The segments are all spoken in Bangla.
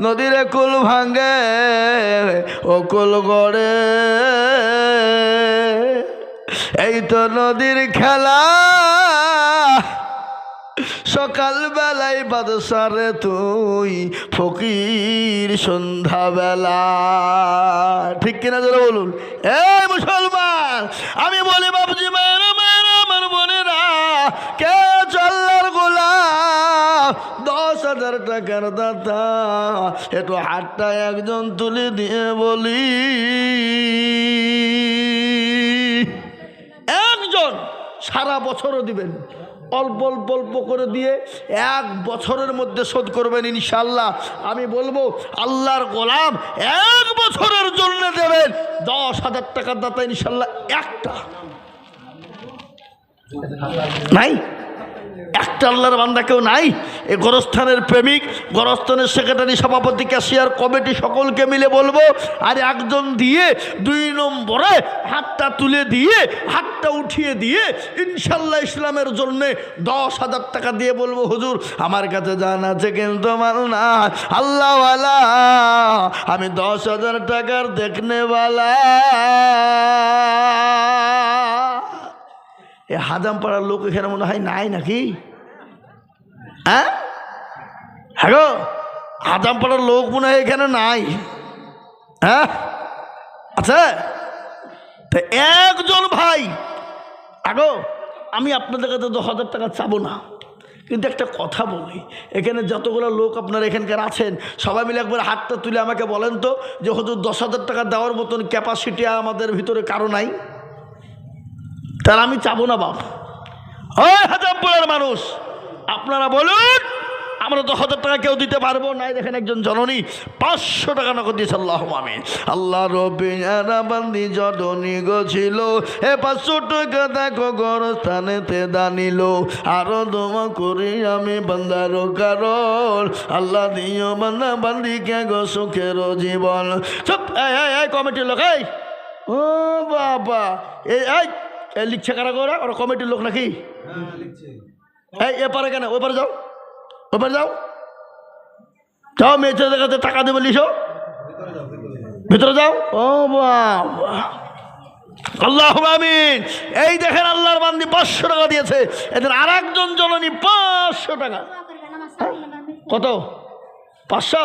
নদীর কুল ভাঙ্গে ও কুল গড়ে, এই তো নদীর খেলা সকাল বেলায় বাদশারে তুই ফকির সন্ধ্যাবেলা। ঠিক কিনা যারা বলুন? এই মুসলমান, আমি বলি বাবুজি, মায়েরা মায়েরা আমার বোনেরা, কে আল্লাহর গোলাম 10,000 টাকার দাতা, একটু হাতটা একজন তুলে দিয়ে বলি, একজন সারা বছরও দিবেন, অল্প অল্প অল্প করে দিয়ে 1 বছরের মধ্যে শোধ করবেন ইনশাল্লাহ। আমি বলবো আল্লাহর গোলাম 1 বছরের জন্য দেবেন 10,000 টাকার দাতা ইনশাল্লাহ। একটা নাই, একটা আল্লাহর বান্দা কেউ নাই। এই গোরস্থানের প্রেমিক, গোরস্থানের সেক্রেটারি, সভাপতি, ক্যাশিয়ার, কমিটি সকলকে মিলে বলবো, আর একজন দিয়ে 2 নম্বরে হাতটা তুলে দিয়ে হাতটা উঠিয়ে দিয়ে ইনশাল্লাহ ইসলামের জন্য 10,000 টাকা দিয়ে বলবো, হুজুর আমার কাছে জান আছে কিন্তু মাল না, আল্লাহওয়ালা আমি 10,000 টাকার দেখনেওয়ালা। এ হাজাম পাড়ার লোক এখানে মনে হয় নাই নাকি? হ্যাঁ হ্যাঁ গো, হাজাম পাড়ার লোক মনে হয় এখানে নাই। হ্যাঁ আচ্ছা, তো একজন ভাই আগো, আমি আপনাদের কাছে 10,000 টাকা চাবো না, কিন্তু একটা কথা বলি, এখানে যতগুলো লোক আপনারা এখানকার আছেন সবাই মিলে একবার হাতটা তুলে আমাকে বলেন তো যে হুজুর 10,000 টাকা দেওয়ার মতন ক্যাপাসিটি আমাদের ভিতরে কারো নাই? তার আমি চাবো না বাপ। ওই হাজারপুরের মানুষ আপনারা বলুন, আমরা 10,000 টাকা কেউ দিতে পারবো না? দেখেন একজন জননী 500 টাকা নগদ দিয়েছে। আল্লাহ আমিন। আল্লাহ রবিরা বান্দি জননী গো ছিল, এ 500 টাকা দেখো গোরস্থানেতে দানিল, আরো দোয়া করি আমি বান্দার কারণ, আল্লাহ দিও বান্দা বান্দিকে গো সুখের জীবন। চুপ, এই কমিটির লোক, এই ও বাবা, এই লিখছে কারা করে? ওরা কমিটির লোক নাকি? এই এপারে কেন? ওপারে যাও, ওপারে যাও, যাও, মেয়ে ছেলেদের কাছে টাকা দেবে, লিখো, ভিতরে যাও। ও বাবা, আল্লাহ আমিন। এই দেখেন আল্লাহর বান্দি 500 টাকা দিয়েছে, এদের আর একজন জননী 500 টাকা। কত? 500।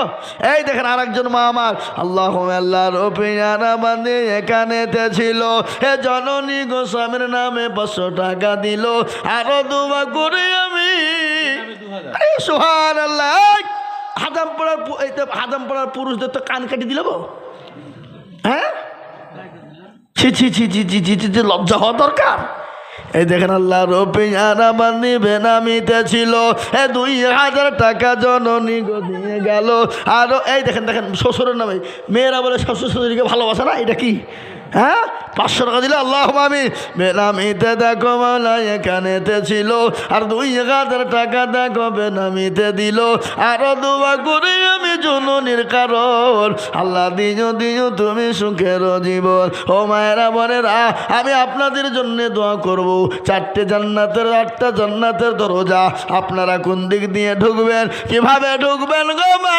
এই দেখেন আর একজন মা আমার, আল্লাহ আল্লাহ রবিরা বান্দি এখানেতে ছিল, এ জননী গোস্বামীর নামে 500 টাকা দিল, আরো দোয়া করি আমি। সুবহানাল্লাহ। হাজামপাড়ার পুরুষদের তো কান কাটি দিল গো। হ্যাঁ, ছি ছি ছি ছি ছি ছি ছি, লজ্জা হওয়া দরকার। এই দেখেন আল্লাহ রবিরা বান্দি বেনামিতে ছিল, 2,000 টাকা জননী গো দিয়ে গেল। আরো এই দেখেন দেখেন শ্বশুরের নামে, মেয়েরা বলে শ্বশুর শাশুড়িকে ভালোবাসে না, এটা কি? হ্যাঁ, 500 টাকা দিল। আল্লাহ আমিন। বেনামিতে দেখো মাওলা এখানেতে ছিল, আর 2,000 টাকা দেখো বেনামিতে দিল, আরো দোয়া করি আমি জননীর কারণ, আল্লাহ দিও দিও তুমি সুখের জীবন। ও মায়েরা বোনেরা, আমি আপনাদের জন্য দোয়া করব। 4টে জান্নাতের 8টা জান্নাতের দরজা, আপনারা কোন দিক দিয়ে ঢুকবেন, কিভাবে ঢুকবেন গো মা,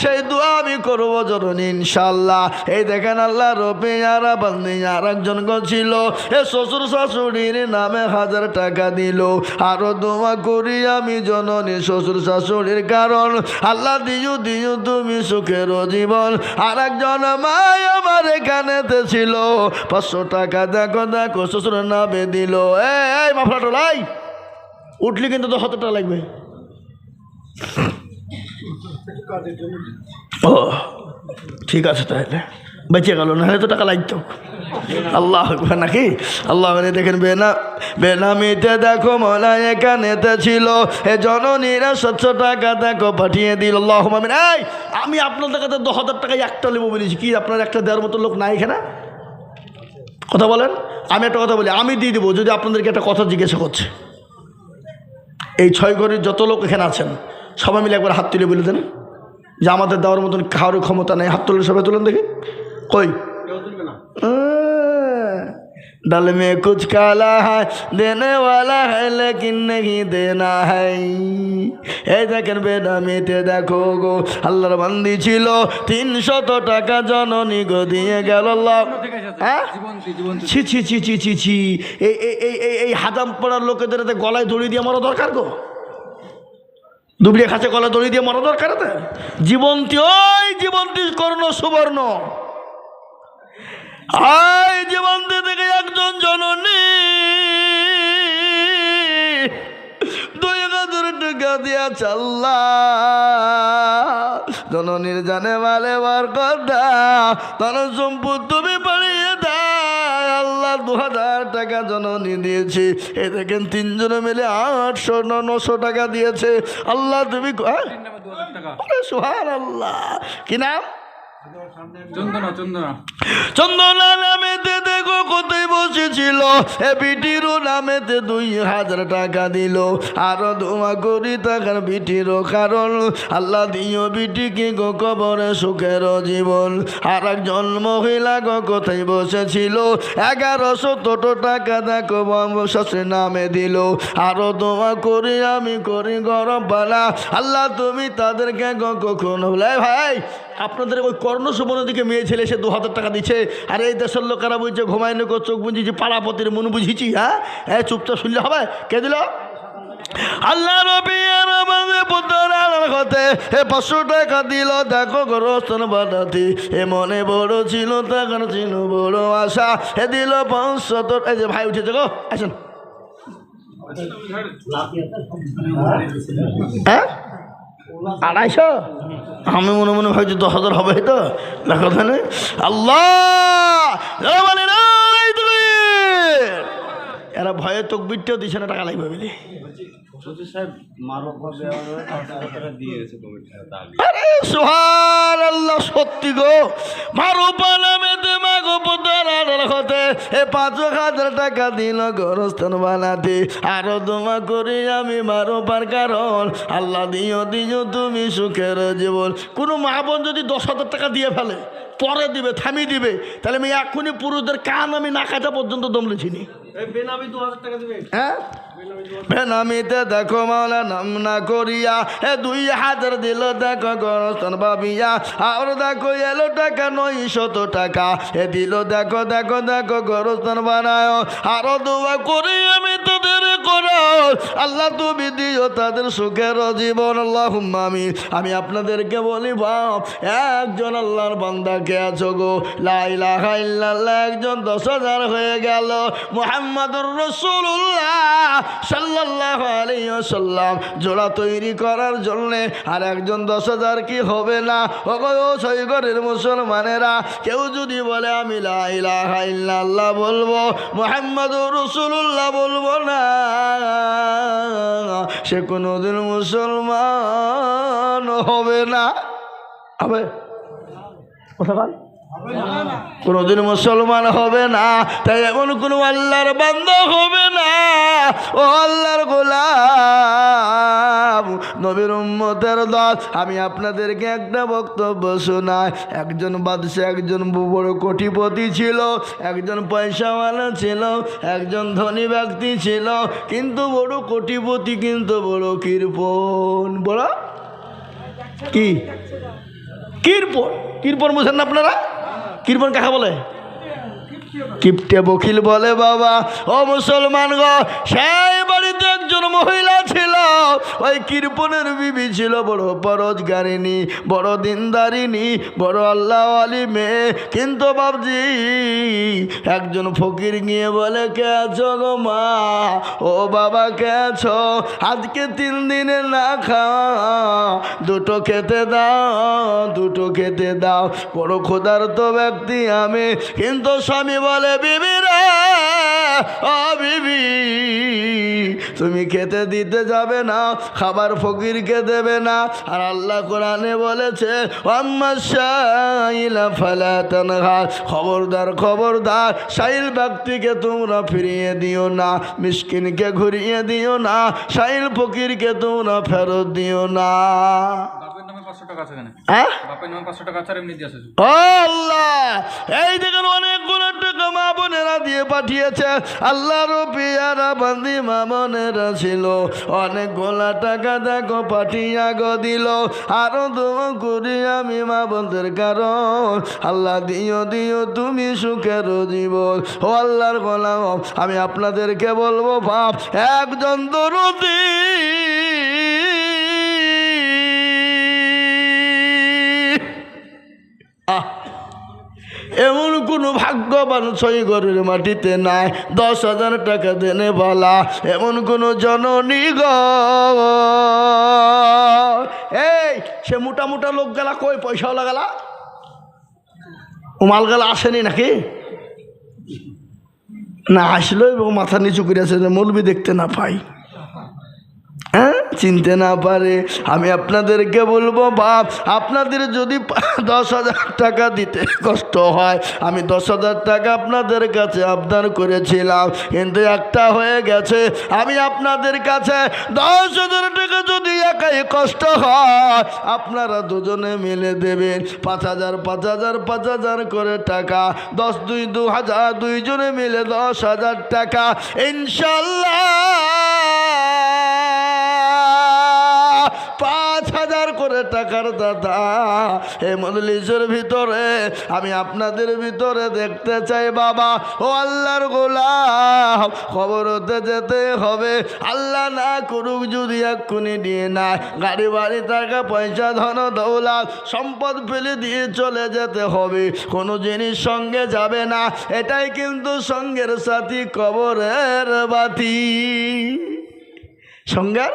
সেই দোয়া আমি করব জননী ইনশাআল্লাহ। এই দেখেন আল্লাহ রবিরা বান্দি আর একজন ছিল, এ শ্বশুর শাশুড়ির নামে 1000 টাকা দিল, আরো দোয়া করি আমি জননী শ্বশুর শাশুড়ির কারণ, আল্লাহ দিও দিও তুমি সুখের জীবন। আর একজন মা আমার এখানেতে ছিল, 500 টাকা দেখো দেখো শ্বশুরের নামে দিল। এই মাফলা টোলাই উঠলি কিন্তু 10,000 টাকা লাগবে। ও ঠিক আছে, তাহলে বেঁচে গেল, না হলে তো টাকা লাগতো। আল্লাহ নাকি? আল্লাহ দেখেন বেনামিতে দেখো মলা এখানেতে ছিল, এ জননীরা 700 টাকা দেখো পাঠিয়ে দিল। আল্লাহ আমিন। এই আমি আপনাদের কাছে 10,000 টাকায় একটা নেবো বলেছি, কি আপনার একটা দেওয়ার মতো লোক নাই এখানে? কথা বলেন। আমি একটা কথা বলি, আমি দিয়ে দেবো যদি আপনাদেরকে একটা কথা জিজ্ঞাসা করছে। এই 6 ঘরের যত লোক এখানে আছেন সবাই মিলে একবার হাত তুলে বলে দেন যে আমাদের দেওয়ার মতন কারোর ক্ষমতা নেই। হাত তুলে সবাই তুলেন দেখি। কই? दल में कुछ काला है देने वाला है लेकिन नहीं देना है। এই দেখেন বেনামিতে দেখো গো আল্লাহর বান্দি ছিল 300 টাকা জননী গো দিয়ে গেল আল্লাহ। হ্যাঁ ছি ছি ছি ছি ছি ছি এই হাজাম পড়ার লোকেদের গলায় দড়ি দিয়ে মারা দরকার গো, দুবড়িয়া খাঁচে গলায় দড়ি দিয়ে মারা দরকার। জীবন্তী ওই জীবন্তী কর্ণ সুবর্ণ আই জীবন্তী থেকে একজন জননী 2000 টাকা দিয়া চাল্লা জননীর জানে মালে বরকত দাও, ধন সম্পদ তুমি বাড়িয়ে দাও আল্লাহ। 2000 টাকা জননী দিয়েছি, এ দেখেন 3 জনে মিলে 800-900 টাকা দিয়েছে আল্লাহ। তুমি সুবহানাল্লাহ কি নাম? চন্দনা নামেতে দেখো কোথায় বসেছিল, এ বিটিরও নামেতে 2000 টাকা দিল। আরো দোয়া করি টাকার বিটিরও, কারণ আল্লাহ দিও বিটিকে গো কবরে সুখের জীবন। আর একজন মহিলা গো কোথায় বসেছিল 1100 টাকা দেখো শ্বশুর নামে দিল। আরো দোয়া করি আমি করি গরম পালা আল্লাহ তুমি তাদেরকে গো কখনো ভাই আপনাদের ওই কর্ণ সুবর্ণ দিকে মেয়ে ছেলে সে 2000 টাকা দিচ্ছে, আর এই দেশের লোকেরা বুঝছে ঘুমাইনি কো চোখ বুঝিছি পাড়াপতির মন বুঝিছি। হ্যাঁ চুপচাপ শুনলে হবে? কে দিল? আল্লাহ রবি আমাদের পুত্রার হতে 500 টাকা দিল দেখো গোরস্থান বানাতে। এ মনে বড় ছিল টাকার ছিল বড় আশা, এ দিল 500। এই যে ভাই উঠেছে গো, আসেন। হ্যাঁ 250 আমি মনে মনে ভাবছি 10,000 হবে তো না কথা নেই। আল্লাহ এরা ভয়ে তকবিরটাও দিচ্ছে না টাকা লাগবে বলে। সুবহানাল্লাহ সত্যি গো মারুপা নামেতে মাগো পুত্রার হতে 5,000 টাকা দিল গোরস্থান বানাতে। আরো দোয়া করি আমি মারুপার, কারণ আল্লাহ দিও দিও তুমি সুখের জীবন। কোনো মা বোন যদি 10,000 টাকা দিয়ে ফেলে পরে দিবে থামিয়ে দিবে, তাহলে আমি এখনই পুরুষদের কান আমি না কাটা পর্যন্ত দমলেছিনি। হ্যাঁ বেনামিতে দেখো মাওলা নাম না করিয়া 2,000 দিল দেখো গোরস্থান ভাবিয়া। আর দেখো এলো টাকা 900 টাকা এ দিল দেখো দেখো দেখো গোরস্থান বানায়। আরো দোয়া করি আমি তাদের করো আল্লাহ তুমি দিও তাদের সুখের জীবন আল্লাহুম্মা আমিন। আমি আপনাদেরকে বলি বাপ একজন আল্লাহর বান্দা কে আছো গো লা ইলাহা ইল্লাল্লাহ একজন 10,000 হয়ে গেল। মুহাম্মাদুর রাসূলুল্লাহ সাল্লাল্লাহু আলাইহি ওয়াসাল্লাম জোড়া তৈরি করার জন্য আর একজন 10,000 কি হবে না? ওগো সই ঘরের মুসলমানেরা কেউ যদি বলে আমি লা ইলাহা ইল্লাল্লাহ বলবো মুহাম্মাদুর রাসূলুল্লাহ বলবো না, সে কোনোদিন মুসলমান হবে না। হবে কোথাকার কোনদিন মুসলমান হবে না। তাই এমন কোন আল্লাহর বান্দা হবে না ও আল্লাহর গোলাম নবীর উম্মতের দল। আমি আপনাদেরকে একটা বক্তব্য শোনাই। একজন বাদশা একজন বড় কোটিপতি ছিল, একজন পয়সাওয়ালা ছিল, একজন ধনী ব্যক্তি ছিল, কিন্তু বড় কোটিপতি কিন্তু বড় কৃপণ। বড় কি কৃপণ? কৃপণ বুঝেন না আপনারা? কৃপণ কাকে বলে? কিপটে বকিল বলে বাবা। ও মুসলমান গো সেই বাড়িতে একজন মহিলা ছিল, ওই কৃপণের বিবি ছিল বড় পরোজগারিনী, বড় দিনদারিনী, বড় আল্লাহওয়ালি মেয়ে। কিন্তু বাবজি একজন ফকির গিয়ে বলে কে আছো গো মা? ও বাবা কে আছো? আজকে 3 দিনে না খাওয়া, দুটো খেতে দাও, দুটো খেতে দাও। বড় ক্ষুধার্ত ব্যক্তি আমি। কিন্তু স্বামী বলে বিবি রে ও বিবি তুমি খেতে দিতে যাবে না, খাবার ফকিরকে দেবে না। আর আল্লাহ কোরআনে বলেছে খবরদার খবরদার সাইল ব্যক্তিকে তোমরা ফিরিয়ে দিও না, মিসকিনকে ঘুরিয়ে দিও না, সাইল ফকিরকে তোমরা ফেরত দিও না। টাকা আছে এখানে। হ্যাঁ বাপের নামে 500 টাকা আছে আর এমনি দিয়ে আছে। ও আল্লাহ, এই দেখেন অনেকগুলো টাকা মা বোনেরা দিয়ে পাঠিয়েছে। আল্লাহর পিয়ারা বান্দি মা বোনেরা ছিল, অনেকগুলো টাকা দেখো পাঠিয়া গো দিল। আরো দোয়া করি আমি মা বোনদের, কারণ আল্লাহ দিও দিও তুমি সুখের জীবন। ও আল্লাহর গোলাম, আমি আপনাদেরকে বলবো বাপ, একজন দরদি এমন কোনো ভাগ্যবান ছয় ঘরের মাটিতে নাই 10,000 টাকা দেনে বলা, এমন কোনো জননী গো। এই সে মোটা মোটা লোক গেলা কই, পয়সাওয়ালা গেলা, ও মাল গেলা আসেনি নাকি? না আসলো এবং মাথা নিচু করে আছে, মৌলবি দেখতে না পাই, হ্যাঁ চিনতে না পারে। আমি আপনাদেরকে বলবো বাপ, আপনাদের যদি 10,000 টাকা দিতে কষ্ট হয়, আমি 10,000 টাকা আপনাদের কাছে আবদার করেছিলাম, কিন্তু একটা হয়ে গেছে। আমি আপনাদের কাছে 10,000 টাকা যদি একাই কষ্ট হয়, আপনারা দুজনে মিলে দেবেন 5,000 5,000 5,000 করে টাকা, 10 2 2,000, দুইজনে মিলে 10,000 টাকা ইনশাল্লাহ 5,000 করে টাকার দাদা এই মজলিসের ভিতরে আমি আপনাদের ভিতরে দেখতে চাই বাবা। ও আল্লাহর গোলাম, খবর হতে যেতে হবে, আল্লাহ না করুক যদি এক্ষুনি দিয়ে না গাড়ি বাড়ি টাকা পয়সা ধন দৌলত সম্পদ ফেলে দিয়ে চলে যেতে হবে, কোনো জিনিস সঙ্গে যাবে না। এটাই কিন্তু সঙ্গের সাথী কবরের বাতি, সঙ্গের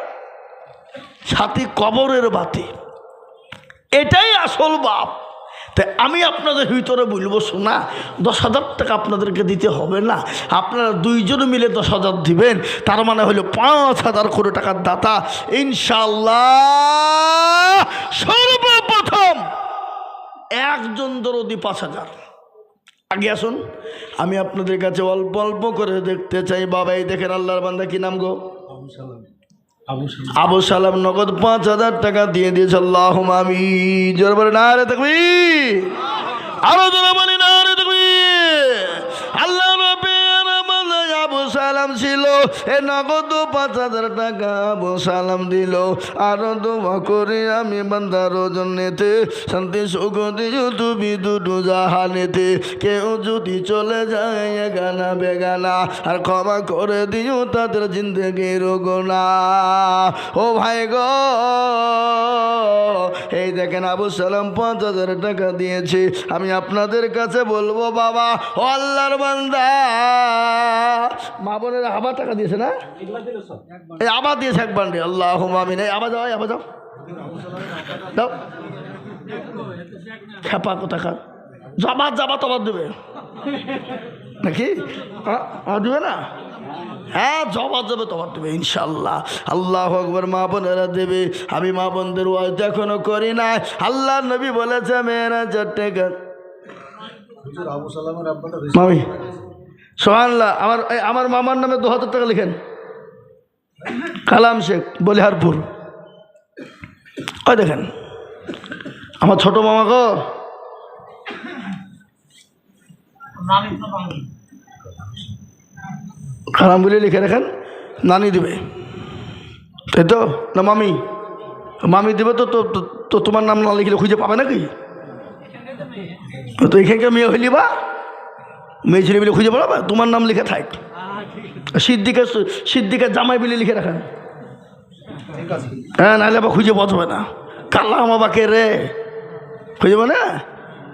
সাথী কবরের বাতি, এটাই আসল বাপ। তাই আমি আপনাদের ভিতরে বলবো, শোনা 10,000 টাকা আপনাদেরকে দিতে হবে না, আপনারা দুইজন মিলে 10,000 দিবেন, তার মানে হলো 5,000 করে টাকার দাতা ইনশাআল্লাহ। সর্বপ্রথম একজন দরদি 5,000। আগে আসুন, আমি আপনাদের কাছে অল্প অল্প করে দেখতে চাই বাবা। এই দেখেন আল্লাহর বান্দা, কি নাম গো? আবু সালাম নগদ 5,000 টাকা দিয়ে দিয়েছে। আল্লাহুম্মা আমিন। জোরে বলে নারে তাকবীর, আরো জোরে বলি নারে তাকবীর। আল্লাহ রাব্বির বান্দা আবু সালাম ছিল, এ নগদ 5,000 টাকা আবু সালাম দিল। আরো দোয়া করি আমি বান্দার জন্যতে, শান্তি সুখ দিও তুমি দুটো জাহানেতে। কেউ যদি চলে যায় গানা বেগানা, আর ক্ষমা করে দিও তাদের জিন্দেগির গুনাহ। ও ভাই গো, এই দেখেন আবু সালাম 5,000 টাকা দিয়েছে। আমি আপনাদের কাছে বলবো বাবা, ও আল্লাহর বান্দা, মা বোনের আবার টাকা দিয়েছে না? এই আবার দিয়েছে এক বান্ডে। আল্লাহুম্মা আমিন। এই আবার যাও, আবার যাও, দাও খেপা কোথাকার, যাবার যাবা তবার দেবে নাকি? দেবে না? হ্যাঁ জবাব দেবে, তোমার দেবে ইনশাল্লাহ। আল্লাহু আকবার। মা বোনেরা দেবে। আমি মা বোনদের ওয়াজ এখনো করি না। আল্লাহ নবী বলেছে মেরাজের টাকা মামি সুবহানাল্লাহ। আমার মামার নামে 2,000 টাকা লিখেন, কালাম শেখ, বলিহারপুর। ওই দেখেন আমার ছোট মামা গো, কালাম বলে লিখে রাখেন, নানি দেবে, তাই তো না? মামি, মামি দেবে তো। তো তোমার নাম না লিখলে খুঁজে পাবে নাকি? তো এখানকার মেয়ে হইলি বা মেয়ে ছেলে বলে খুঁজে পাবে, তোমার নাম লিখে থাক। সিদ্দিকের জামাই বলে লিখে রাখেন, হ্যাঁ, নাহলে আবার খুঁজে পাবে না। কালাম বাবাকে রে খুঁজে পাবে না,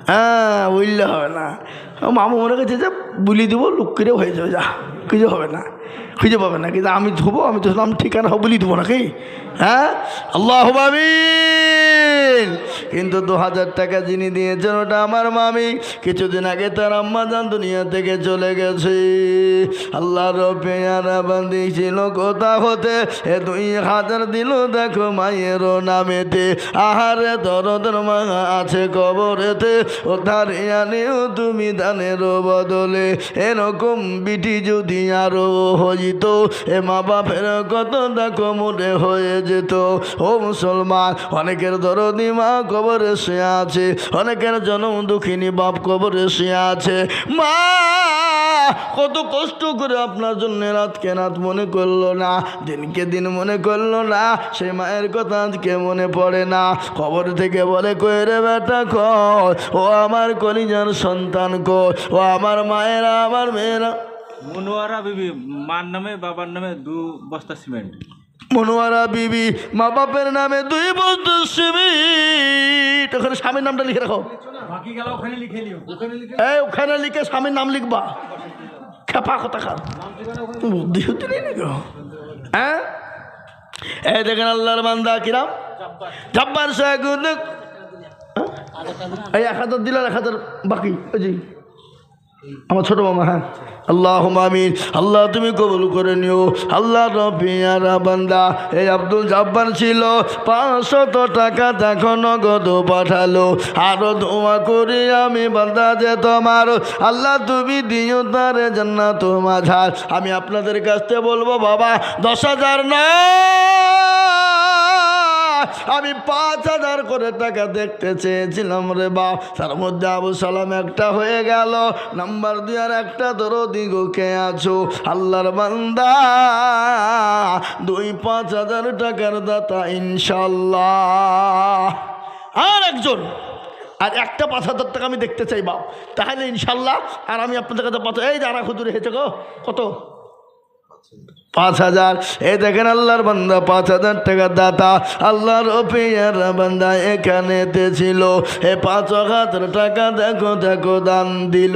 হ্যাঁ বললে হবে না। মামু মনে করছে যে বুলি দেবো, লুক করেও হয়ে যাবে, যা খুঁজে হবে না, খুঁজে পাবে না। কিন্তু আমি ধুবো, আমি তো নাম ঠিকানা বলি দেবো নাকি? হ্যাঁ আল্লাহুম্মা আমিন। কিন্তু 2000 টাকা যিনি দিয়েছেন ওটা আমার মামি। কিছুদিন আগে তার আম্মা জান দুনিয়া থেকে চলে গেছে। আল্লাহর পেয়ারা বান্দি ছিল কোথা হতে, 2000 দিল দেখো মায়ের নামেতে। আহারে দরদের মা আছে কবরেতে, ও ধারিয়া নিও তুমি দানের বদলে। এরকম বিটি যদি আরো হইত, এ মা বাপের কত দেখো মনে হয়ে যেত। ও মুসলমান, অনেকের দরদি মা কবরে শুয়ে আছে, অনেকের জনম দুঃখিনী বাপ কবরে শুয়ে আছে। মা কত কষ্ট করে আপনার জন্য রাতকে রাত মনে করলো না, দিনকে দিন মনে করলো না, সেই মায়ের কথা আজকে মনে পড়ে না। কবর থেকে বলে কই রে বেটা কই, ও আমার কলিজার সন্তান কই, ও আমার মায়েরা আমার মেয়েরা। মনোয়ারা বিবি মার নামে বাবার নামে 2 বস্তা সিমেন্ট। মনোয়ারা বিবি মা বাপের নামে 2 বস্তা সিমেন্ট। ওখানে স্বামীর নামটা লিখে রাখো। বাকি গেল ওখানে লিখে নিও, ওখানে লিখে ওখানে লিখে স্বামীর নাম লিখবা। খেপা কথা খা, বুদ্ধি হতে নেই নাকি? হ্যাঁ, এই দেখেন আল্লাহর বান্দা কিরাম জব্বার সাহেব। এই 1000 দিলেন, 1000 বাকি। ওই জি আমার ছোট মামা। হ্যাঁ, আল্লাহ আমিন। আল্লাহ তুমি কবুল করে নিও। আল্লাহ রবিয়ারা বান্দা এই আব্দুল জব্বার ছিল, 500 টাকা দেখো নগদ পাঠালো। আরো দোয়া করি আমি বান্দা যে তোমার, আল্লাহ তুমি দিও তারে জান্নাত মাঝার। আমি আপনাদের কাছ থেকে বলবো বাবা 10,000 না, আমি 5,000 করে টাকা দেখতে চেয়েছিলাম রে বাপ। তার মধ্যে আবু সালাম একটা হয়ে গেল, নাম্বার 2 আর একটা দরদি গোকে আছো। আল্লাহর বান্দা 2-5,000 টাকার দাতা ইনশাল্লাহ। আর একজন আর একটা 5,000 টাকা আমি দেখতে চাই বাপ, তাহলে ইনশাল্লাহ। আর আমি আপনাদের কাছে এই যারা খুদুরে হেঁচে গো কত 5,000। এই দেখেন আল্লাহর বান্দা 5,000 টাকা দাতা। আল্লাহর পেয়ারা বান্দা এখানেতে ছিল, 5,000 টাকা দেখো দেখো দান দিল।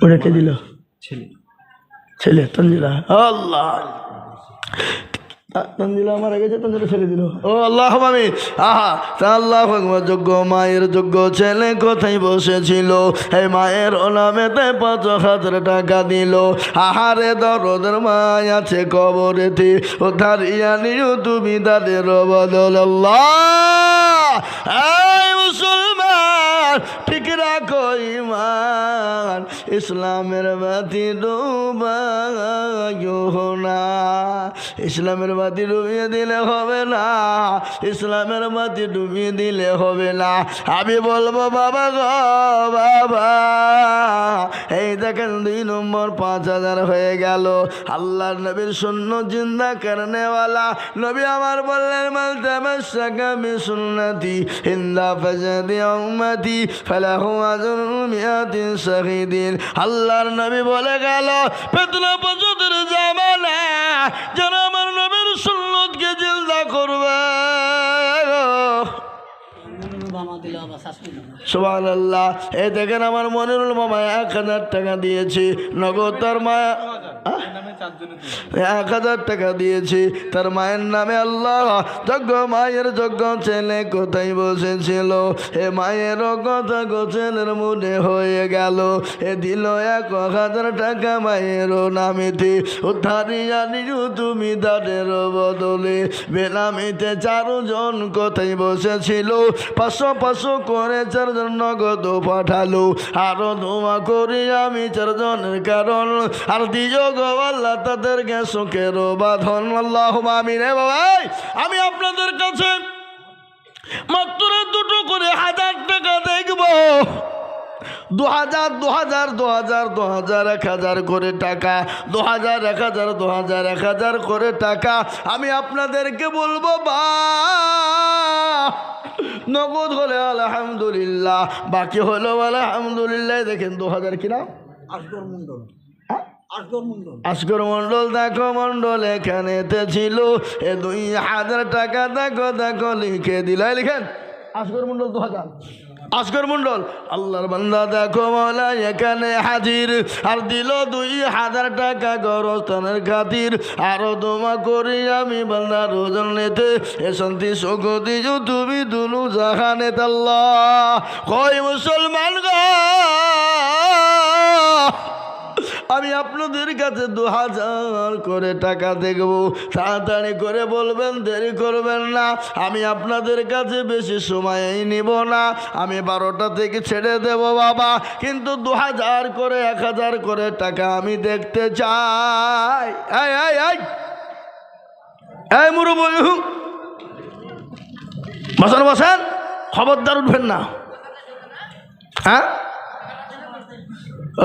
ওটা কে দিল? ছেলে তঞ্জিলা। আল্লাহ, তঞ্জিলা মারা গেছে, তঞ্জিলা ছেলে দিল। ও আল্লাহ আমিন। আহা, আল্লাহ যোগ্য মায়ের যোগ্য ছেলে কোথায় বসেছিল, এই মায়ের নামেতে 5,000 টাকা দিল। আহারে দরদের মায় আছে কবরেতে, ও ধারিয়া নিও তুমি তাদের বদল। আল্লাহ, এই মুসলমান ঠিক রাখো ইমান, ইসলামের বাতি ডুবাইও না। ইসলামের বাতি ডুবিয়ে দিলে হবে না, ইসলামের বাতি ডুবিয়ে দিলে হবে না। আমি বলবো বাবা গো বাবা, এই দেখেন 2 নম্বর 5,000 হয়ে গেল। আল্লাহর নবীর সুন্নত জিন্দা করনেওয়ালা নবী আমার বললেন, মাল তামাসসাকা বিসুন্নতি ইন্দা ফাসাদি উম্মতি ফালাহু আজরুন মিয়াতিন শাহীদিন। আল্লাহর নবী বলে গেল, ফিতনা পছন্দের জামানা যারা আমার নবীর সুন্নতকে জিন্দা করবে। সুবহানাল্লাহ। এই দেখেন আমার মনিরুল মামা 1,000 টাকা দিয়েছে নগদ। তার মায়া 1,000 টাকা দিয়েছে তার মায়ের নামে। আল্লাহ, যোগ্য মায়ের যোগ্য ছেলে কোথায় বসেছিল, এ মায়ের কথা ছেলের মনে হয়ে গেল। এ দিল 1,000 টাকা মায়ের নামেতে, উদ্ধারিয়া নিও তুমি তাদের বদলে। বেনামিতে 4 জন কোথায় বসেছিল, 500 করে 4 জন নগদ পাঠালো। আরো দোয়া করি আমি 4 জনের কারণ, আর দিও গো আল্লাহ তাদেরকে সুখের বাঁধন। আল্লাহ আমিন। বাবা আমি আপনাদের কাছে মাত্র 2টো করে 1,000 টাকা দেখবো। 2,000 2,000 2,000 2,000 1,000 করে টাকা, 2,000 1,000 2,000 1,000 করে টাকা আমি আপনাদেরকে বলবো। বা নগদ হলে আলহামদুলিল্লাহ, বাকি হলো আলহামদুলিল্লাহ। দেখেন 2,000 কিনা আসগর মন্ডল। আসগর মন্ডল দেখো মন্ডল এখানেতে ছিল, এ 2,000 টাকা দেখো দেখো লিখে দিল। লিখেন আসগর মন্ডল 2,000। আসগর মন্ডল আল্লাহর বান্দা দেখো মাওলা এখানে হাজির আর দিল 2000 টাকা গরস্থানের খাতির আরো দোয়া করি আমি বান্দার ওজনেতে এ শান্তি সুখ দিও তুমি দুনু জাহানে আল্লাহ কয় মুসলমান গো আমি আপনাদের কাছে 2000 করে টাকা দেখব তাড়াতাড়ি করে বলবেন দেরি করবেন না আমি আপনাদের কাছে বেশি সময় নিব না আমি 12টা থেকে ছেড়ে দেব বাবা কিন্তু 2000 করে 1000 করে টাকা আমি দেখতে চাই এই মুরুবু বসেন খবরদার উঠবেন না হ্যাঁ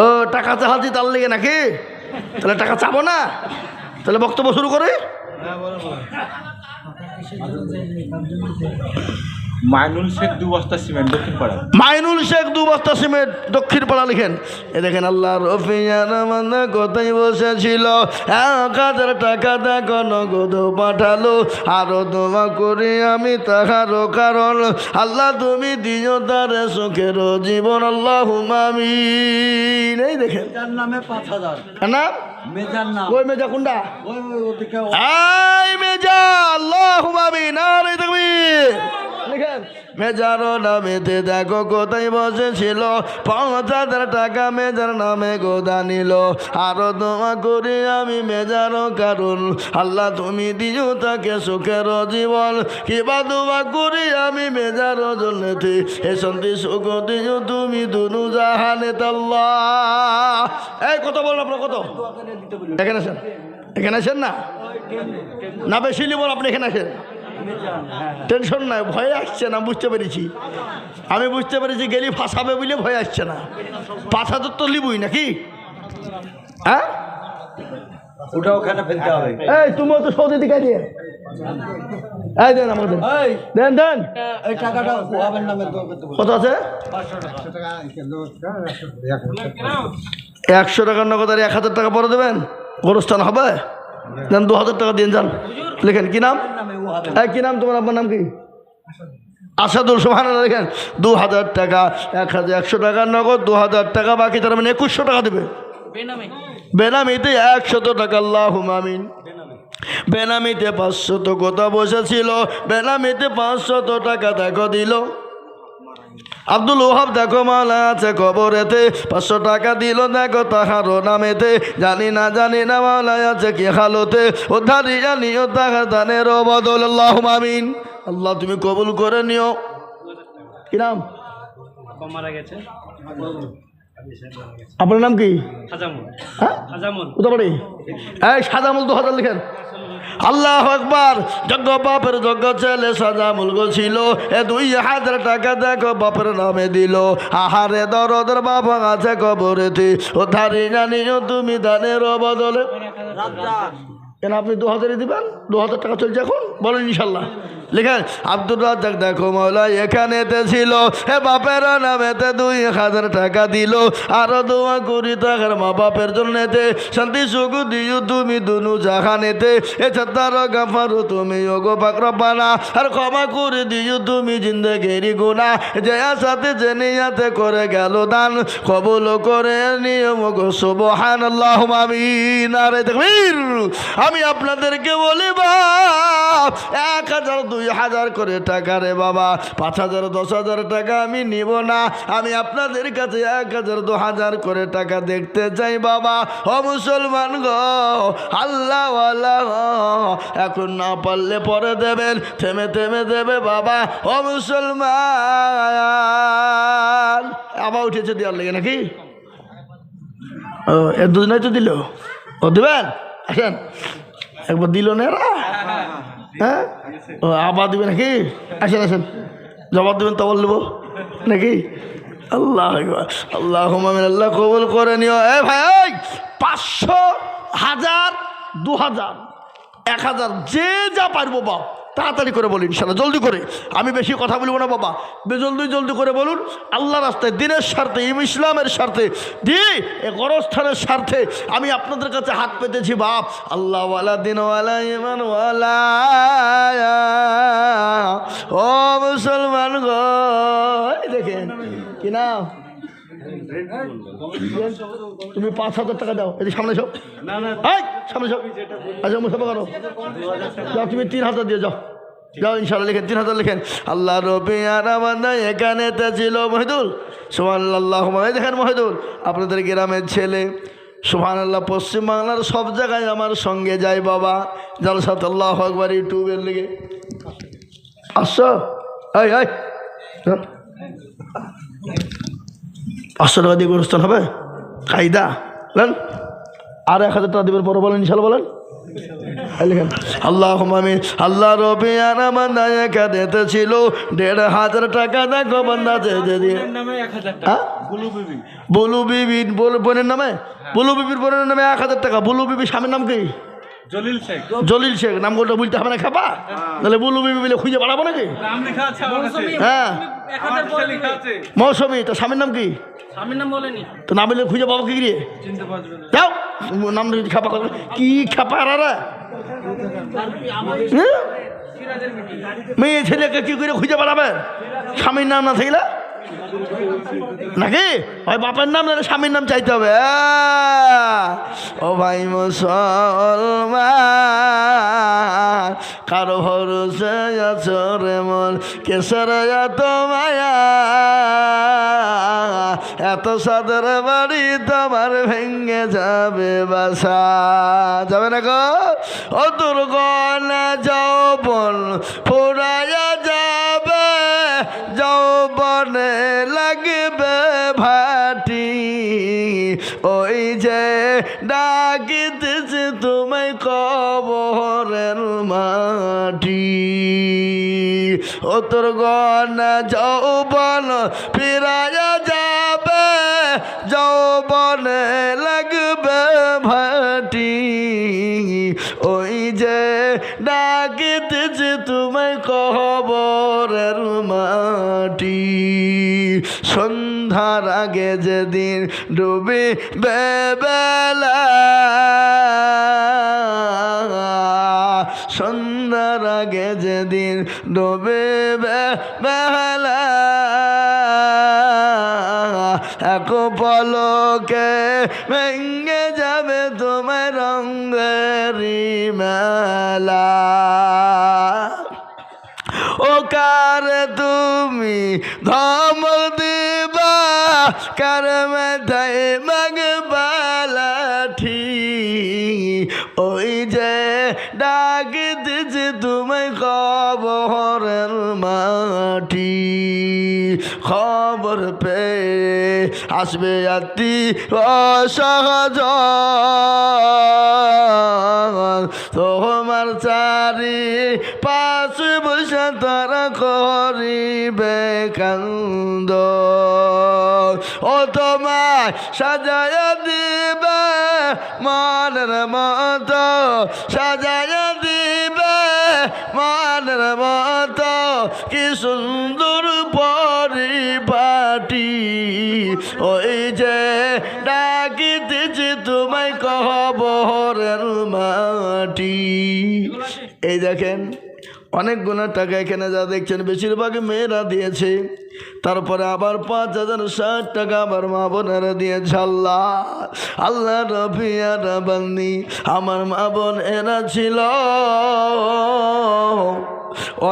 ও টাকা চাহাজি তার লেগে নাকি তাহলে টাকা চাবো না তাহলে বক্তব্য শুরু করে মাইনুল শেখ 2 বস্তা সিমেন্ট দক্ষিণ পাড়া মাইনুল শেখ 2 বস্তা সিমেন্ট দক্ষিণ পাড়া লিখেন এ দেখেন আল্লাহর রফিয়ানা মান্দা কোথায় বসেছিল 1000 টাকা দেখো নগদ পাঠালো আরো দোয়া করি আমি তাহারও কারণ আল্লাহ তুমি দিও তার সুখের জীবন আল্লাহুম্মা আমিন এই দেখেন তার নামে 5000 না মেজার নাম ওই মেজা কোনটা ওই ওদিকে এই মেজা আল্লাহুম্মা আমিন নারে তাকবীর লিখেন মেজারো নামেতে দেখো কোথায় বসেছিল 5000 টাকা মেজার নামে গোদা নিল আরো দোয়া করি আমি মেজারও কারণ আল্লাহ তুমি দিও তাকে সুখের জীবন কিবা দোয়া করি আমি মেজারও জন্যতে এ শান্তি সুখ দিও তুমি দুনু জাহানে আল্লাহ এই কত বলেন আপনার কত এখানে আসেন এখানে আসেন না বেশি নিবন আপনি এখানে আসেন টেনশন নাই ভয় আসছে না বুঝতে পেরেছি আমি বুঝতে পেরেছি গেলি ফাঁসাবে বলে ভয় আসছে না 5000 তো লিবই নাকি হ্যাঁ ওটা ওখানে ফেলতে হবে এই তুমিও তো সৌদি দিকে দিয়ে এই দেন আমাদের এই দেন এই টাকাটা ওয়াবের নামে কত আছে 100 টাকার নগদ আর 1000 টাকা পরে দেবেন গোরস্থান হবে দেন 2000 টাকা দিয়ে যান লেখেন কি নাম এই কি নাম তোমার আপনার নাম কি আসাদুল সুবহানাল্লাহ লেখেন 2000 টাকা 1100 টাকার নগদ 2000 টাকা বাকি তার মানে 2100 টাকা দেবে বেনামিতে 100 টাকা আল্লাহুম্মা আমিন বেনামিতে 500 কথা বসেছিল বেনামিতে 500 টাকা দেখো দিল আব্দুল ওহাব দেখো মালা আছে কবরেতে 500 টাকা দিল দেখো তাহারও নামেতে জানি না মালা আছে কি হালতে উদ্ধারি জানিও তাহার দানের বদল আল্লাহুম্মা আমিন আল্লাহ তুমি কবুল করে নিও কি নাম মারা গেছে আপনার নাম কি হাজামুল হ্যাঁ হাজামুল কোথা বাড়ি এই সাজামুল 2000 লিখেন আল্লাহ আকবার যজ্ঞ বাপের যজ্ঞ ছেলে সাজামুল গো ছিল এ 2000 টাকা দেখো বাপের নামে দিল আহারে দরদের বাবা আছে কবরেতে ও ধারি জানিও তুমি দানের বদলে কেন আপনি 2000 দিবেন 2000 টাকা চলছে এখন বলেন ইনশাল্লাহ লিখেন আব্দুর রাজ্জাক দেখো মাওলা এখানেতে ছিল হে বাপের নামেতে 2000 টাকা দিল আরো দোয়া করি তাহার মা বাপের জন্যতে শান্তি সুখ দিও তুমি দুনু জাহানেতে এ ছাত্তার গাফারু তুমি ওগো পাক রব্বানা আর ক্ষমা করে দিও তুমি জিন্দেগির গুনাহ যে আসাতে জেনিয়াতে করে গেল দান কবুল করে নিও গো সুবহানাল্লাহ আমিন নারে তাকবীর আমি আপনাদেরকে বলি বাপ 1000 2000 করে টাকা রে বাবা 5000 10000 টাকা আমি নিব না আমি আপনাদের কাছে 1000 2000 করে টাকা দেখতে চাই বাবা ও মুসলমান গো আল্লাহ ওয়ালা এখন না পারলে পরে দেবেন থেমে দেবে বাবা ও মুসলমান আবার উঠেছে দেওয়ার লেগে নাকি ও এর দুজনেই তো দিল ও দেবেন আসেন একবার দিল না এরা হ্যাঁ ও আবার দিবে নাকি আসেন জবাব দেবেন তো বলব নাকি আল্লাহ আল্লাহ কবুল করে নিও এ ভাই 500 1000 2000 1000 যে যা পারবো বাপ তাড়াতাড়ি করে বলুন ইনশাআল্লাহ জলদি করে আমি বেশি কথা বলবো না বাবা জলদি করে বলুন আল্লাহ রাস্তায় দিনের স্বার্থে ইসলামের স্বার্থে এ গরস্থানের স্বার্থে আমি আপনাদের কাছে হাত পেতেছি বাপ আল্লাহওয়ালা দিনওয়ালা ইমানওয়ালা ও মুসলমান গো দেখেন কি নাম? তুমি 5,000 টাকা দাও, এদিকে সামনে সব। এই সামনে সব। আচ্ছা মুসাফা করো, যাও তুমি 3,000 দিয়ে যাও। যাও ইনশাআল্লাহ লিখেন, 3,000 লিখেন। আল্লাহ রবি আর আমাদের এখানে ছিল মহিদুল। সুবহানাল্লাহ। দেখেন মহিদুল, আপনাদের গ্রামের ছেলে, সুবহানাল্লাহ, পশ্চিমবাংলার সব জায়গায় আমার সঙ্গে যায় বাবা। জালসাত আল্লাহু আকবার ইউটিউবের লিগে আসছো। এই এই 500 টাকা দিয়ে গোরস্থান হবে কায়দা। বলেন আর 1,000 টাকা দেবেন পরে, বলেন ইনশাআল্লাহ, বলেন। লিখেন আল্লাহুম্মা আমিন। আল্লাহ রবি আর আমাদের এখানে ছিল 1,500 টাকা। দেখো বান্দা নামে 1,000 টাকা। বুলু বিবি। বুলু বিবি বোনের নামে, বুলু বিবির বোনের নামে 1,000 টাকা। বুলু বিবি স্বামীর নাম কি? জলিল শেখ। জলিল শেখ। নাম গোটা বলতে হবে না খাপা, তাহলে বুলু বিবি বলে খুঁজে পাঠাবো নাকি? নাম লেখা আছে আমার কাছে। হ্যাঁ আমার কাছে লেখা আছে। মৌসুমী। তো স্বামীর নাম কি? স্বামীর নাম বলেনি, তো নাম বলে খুঁজে পাবো কি গিয়ে? চিনতে পারবে না। যাও নাম খাপা করবে কি খাপা রা মেয়ে ছেলেকে কি করে খুঁজে পাঠাবেন? স্বামীর নাম না থাকলে নাকি ওই বাপের নাম না স্বামীর নাম চাইতে হবে। ও ভাই মুসলমান, কারো ভরসা আছো রে মন, কেসর এত মায়া, এত সাদের বাড়ি তোমার ভেঙে যাবে বাসা। যাবে না গো ও দুর্গনা যৌবন ফুরাইয়া যাবে, যৌবনে লাগবে ভাটি, ওই যে ডাকিতেছে তোমায় কবরের মাটি। ও তোর গনা যৌবন ফিরাইয়া যাবে, যৌবনে লাগবে ভাটি, ওই যে ডাকিতেছে তোমায় কবরের মাটি। সন্ধ্যার আগে যেদিন ডুবে বেলা, সন্ধ্যার আগে যেদিন ডুবে বেলা, এক পলকে ভেঙে যাবে তোমার রঙেরি মেলা। ও কার তুমি ধমক দিবা, কার মাথায় মাগবা লাঠি, ওই যে ডাক দিছে তোমায় কবরের মাটি। খবর পেয়ে আসবে আত্মি অসহজ, তোমার চারি পাশ বসে তারা করিবে কান্দ, ও তোমায় সাজায় দিবে মনের মতো, সাজায় দিবে মনের মতো, কি সুন্দর পরিপাটি, ওই যে ডাকিতেছে তোমায় কবরের মাটি। এই দেখেন অনেকগুলো টাকা এখানে যা দেখছেন বেশিরভাগ মেয়েরা দিয়েছে, তারপরে আবার 5,060 টাকা আবার মা বোনেরা দিয়েছে। আল্লাহ আল্লাহ রফিয়া রাবান্নি, আমার মা বোন এরা ছিল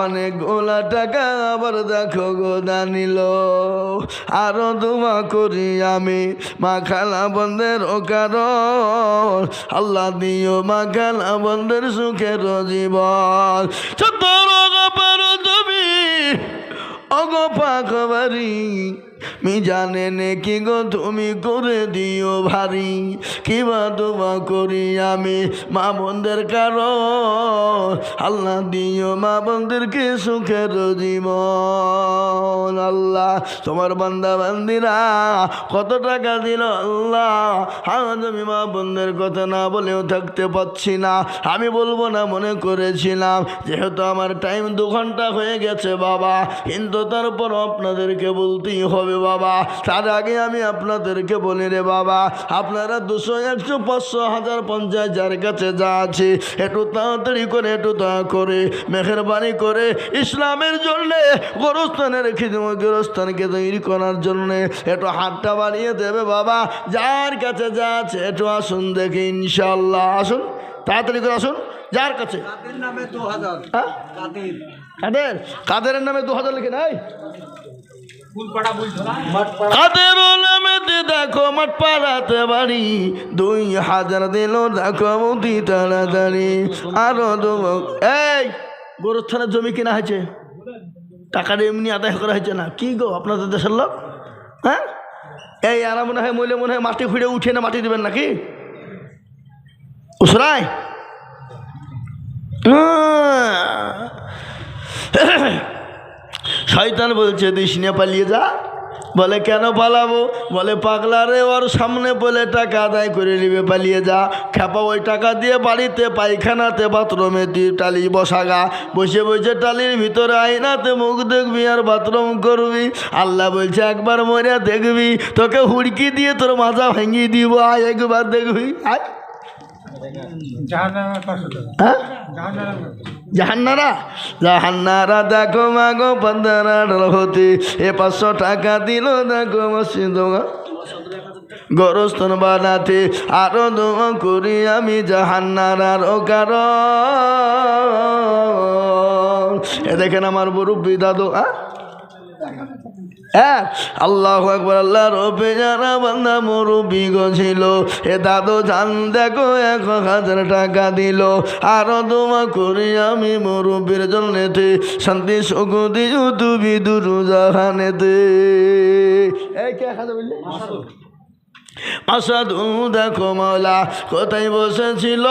অনেকগুলা টাকা, আবার দেখো গোদা নিল। আরো দোয়া করি আমি মা খালা বন্ধের ও কারণ, আল্লাহ দিও মা খালা বন্ধের সুখের জীবন। তুমি অগো পাখবারি মি জানে নে কি গো তুমি করে দিও ভারী, কিবা দোয়া করি আমি মা বোনদের কারণ, আল্লাহ দিও মা বোনদেরকে সুখের জীবন। আল্লাহ তোমার বান্দা বান্দিরা কত টাকা দিল আল্লাহ, আজ আমি মা বোনদের কথা না বলেও থাকতে পারছি না। আমি বলবো না মনে করেছিলাম, যেহেতু আমার টাইম 2 ঘন্টা হয়ে গেছে বাবা, কিন্তু তারপর আপনাদেরকে বলতেই হবে হবে বাবা। তার আগে আমি আপনাদেরকে বলি রে বাবা, আপনারা 200, 100, 500, 1000, 50 যার কাছে যা আছে একটু তাড়াতাড়ি করে, একটু দয়া করে, মেহেরবানি করে ইসলামের জন্যে, গোরস্থানের গোরস্থানকে তৈরি করার জন্যে একটু হাতটা বাড়িয়ে দেবে বাবা। যার কাছে যা আছে একটু আসুন দেখি ইনশাল্লাহ। আসুন, তাড়াতাড়ি করে আসুন। যার কাছে কাদের নামে 2000 হ্যাঁ, কাদের কাদের নামে 2000 লিখে নাই। মাঠপাড়া কাদের নামেতে দেখো মাঠ পাড়াতে বাড়ি, 2000 দিল দেখো মুদি তাড়াতাড়ি। আরো এই গোরস্থানের জমি কিনা হয়েছে, টাকাটা এমনি আদায় করা হয়েছে না। কি গো আপনাদের দেশের লোক, হ্যাঁ? এই আর মনে হয় মইলে মনে হয় মাটি খুঁড়ে উঠে না মাটি দিবেন নাকি উসরায়? শয়তান বলছে দিস নে, পালিয়ে যা। বলে কেন পালাবো? বলে পাগলা রে, ওর সামনে বলে টাকা আদায় করে নিবে, পালিয়ে যা। খেপা ওই টাকা দিয়ে বাড়িতে, পায়খানাতে, বাথরুমে তুই টালি বসাগা, বসে বসে টালির ভিতরে আয়নাতে মুখ দেখবি আর বাথরুম করবি। আল্লাহ বলছে একবার মরে দেখবি, তোকে হুড়কি দিয়ে তোর মাথা ভেঙিয়ে দিব, আয় একবার দেখবি। আয় হ্যাঁ, জাহান্নারা, জাহান্নারা দেখো মাগো 15 হতে, 500 টাকা দিল দেখো মসজিদ গোরস্থান বানাতে। আরো দোয়া করি আমি জাহান্নারার কারণ। এ দেখেন আমার মুরব্বি দাদু, হ্যাঁ, আল্লাহু আকবার। আল্লাহ রবে যারা বান্দা মুরব্বি গছিল, এ দাদু জান দেখো 1000 টাকা দিল। আরো দোয়া করি আমি মুরব্বির জন্যেতে, শান্তি সুখ দিও তুমি দুরু জাহানেতে। এই কে খাজা বললে? আসাদু দেখো মাওলা কোথায় বসেছিল,